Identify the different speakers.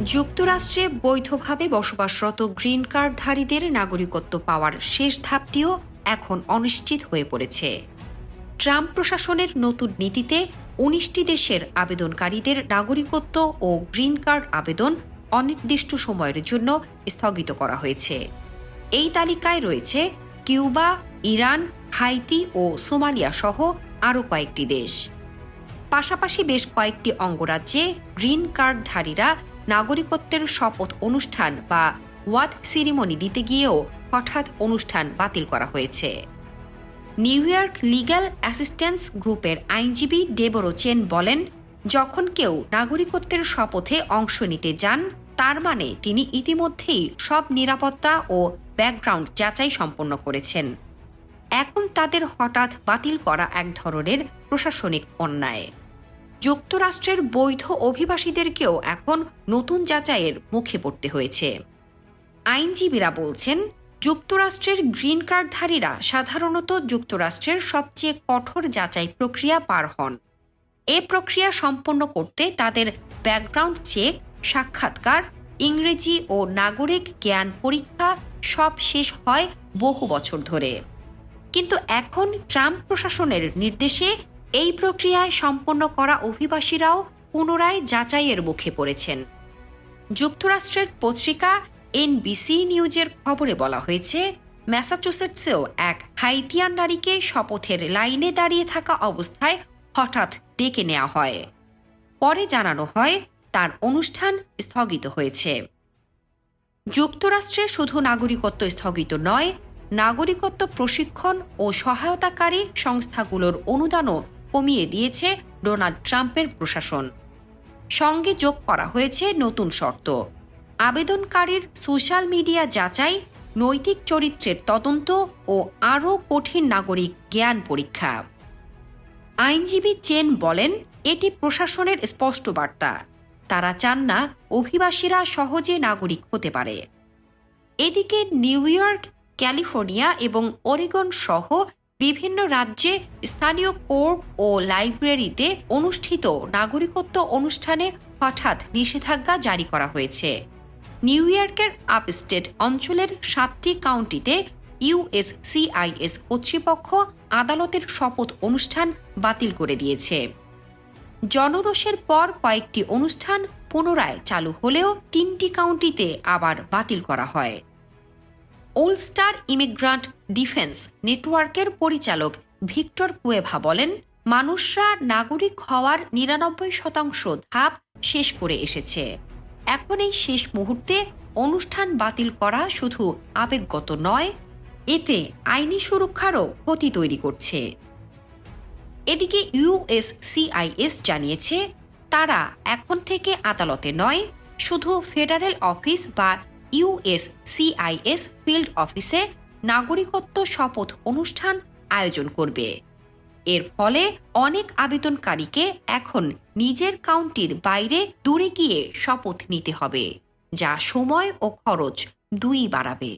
Speaker 1: যুক্তরাষ্ট্রে বৈধভাবে বসবাসরত গ্রিন কার্ডধারীদের নাগরিকত্ব পাওয়ার শেষ ধাপটিও এখন অনিশ্চিত হয়ে পড়েছে। ট্রাম্প প্রশাসনের নতুন নীতিতে ১৯টি দেশের আবেদনকারীদের নাগরিকত্ব ও গ্রিন কার্ড আবেদন অনির্দিষ্ট সময়ের জন্য স্থগিত করা হয়েছে। এই তালিকায় রয়েছে কিউবা, ইরান, হাইতি ও সোমালিয়া সহ আরও কয়েকটি দেশ। পাশাপাশি বেশ কয়েকটি অঙ্গরাজ্যে গ্রিন কার্ডধারীরা নাগরিকত্বের শপথ অনুষ্ঠান বা ওয়াথ সিরিমনি দিতে গিয়েও হঠাৎ অনুষ্ঠান বাতিল করা হয়েছে। নিউ ইয়র্ক লিগ্যাল অ্যাসিস্ট্যান্স গ্রুপের আইনজীবী ডেবোরো চেন বলেন, যখন কেউ নাগরিকত্বের শপথে অংশ নিতে যান, তার মানে তিনি ইতিমধ্যেই সব নিরাপত্তা ও ব্যাকগ্রাউন্ড যাচাই সম্পন্ন করেছেন। এখন তাদের হঠাৎ বাতিল করা এক ধরনের প্রশাসনিক অন্যায়। যুক্তরাষ্ট্রের বৈধ অভিবাসীদেরকেও এখন নতুন যাচাইয়ের মুখে পড়তে হয়েছে। আইনজীবীরা বলছেন, যুক্তরাষ্ট্রের গ্রিন কার্ডধারীরা সাধারণত যুক্তরাষ্ট্রের সবচেয়ে কঠোর যাচাই প্রক্রিয়া পার হন। এ প্রক্রিয়া সম্পন্ন করতে তাদের ব্যাকগ্রাউন্ড চেক, সাক্ষাৎকার, ইংরেজি ও নাগরিক জ্ঞান পরীক্ষা সব শেষ হয় বহু বছর ধরে। কিন্তু এখন ট্রাম্প প্রশাসনের নির্দেশে এই প্রক্রিয়ায় সম্পন্ন করা অভিবাসীরাও পুনরায় যাচাইয়ের মুখে পড়েছেন। যুক্তরাষ্ট্রের পত্রিকা এনবিসি নিউজের খবরে বলা হয়েছে, ম্যাসাচুসেটসেও এক হাইতিয়ান নারীকে শপথের লাইনে দাঁড়িয়ে থাকা অবস্থায় হঠাৎ ডেকে নেওয়া হয়। পরে জানানো হয় তার অনুষ্ঠান স্থগিত হয়েছে। যুক্তরাষ্ট্রে শুধু নাগরিকত্ব স্থগিত নয়, নাগরিকত্ব প্রশিক্ষণ ও সহায়তাকারী সংস্থাগুলোর অনুদানও কমিয়ে দিয়েছে ডোনাল্ড ট্রাম্পের প্রশাসন। সঙ্গে যোগ করা হয়েছে নতুন শর্ত: আবেদনকারীর সোশ্যাল মিডিয়া যাচাই, নৈতিক চরিত্রের তদন্ত ও আরও কঠিন নাগরিক জ্ঞান পরীক্ষা। আইনজীবী চেন বলেন, এটি প্রশাসনের স্পষ্ট বার্তা। তারা চান না অভিবাসীরা সহজে নাগরিক হতে পারে। এদিকে নিউ ইয়র্ক, ক্যালিফোর্নিয়া এবং ওরেগন সহ বিভিন্ন রাজ্যে স্থানীয় কোর্ট ও লাইব্রেরিতে অনুষ্ঠিত নাগরিকত্ব অনুষ্ঠানে হঠাৎ নিষেধাজ্ঞা জারি করা হয়েছে। নিউ ইয়র্কের আপস্টেট অঞ্চলের 7টি কাউন্টিতে ইউএসসিআইএস কর্তৃপক্ষ আদালতের শপথ অনুষ্ঠান বাতিল করে দিয়েছে। জনরোষের পর কয়েকটি অনুষ্ঠান পুনরায় চালু হলেও 3টি কাউন্টিতে আবার বাতিল করা হয়। ওলস্টার ইমিগ্রান্ট ডিফেন্স নেটওয়ার্কের পরিচালক ভিক্টর কুয়েভা বলেন, মানুষরা নাগরিক হওয়ার 99% ধাপ শেষ করে এসেছে। এখন এই শেষ মুহূর্তে অনুষ্ঠান বাতিল করা শুধু আবেগগত নয়, এতে আইনি সুরক্ষারও ক্ষতি তৈরি করছে। এদিকে ইউএসসিআইএস জানিয়েছে, তারা এখন থেকে আদালতে নয়, শুধু ফেডারেল অফিস বা ইউএসসিআইএস ফিল্ড অফিসে নাগরিকত্ব শপথ অনুষ্ঠান আয়োজন করবে। এর ফলে অনেক আবেদনকারীকে এখন নিজের কাউন্টির বাইরে দূরে গিয়ে শপথ নিতে হবে, যা সময় ও খরচ দুই বাড়াবে।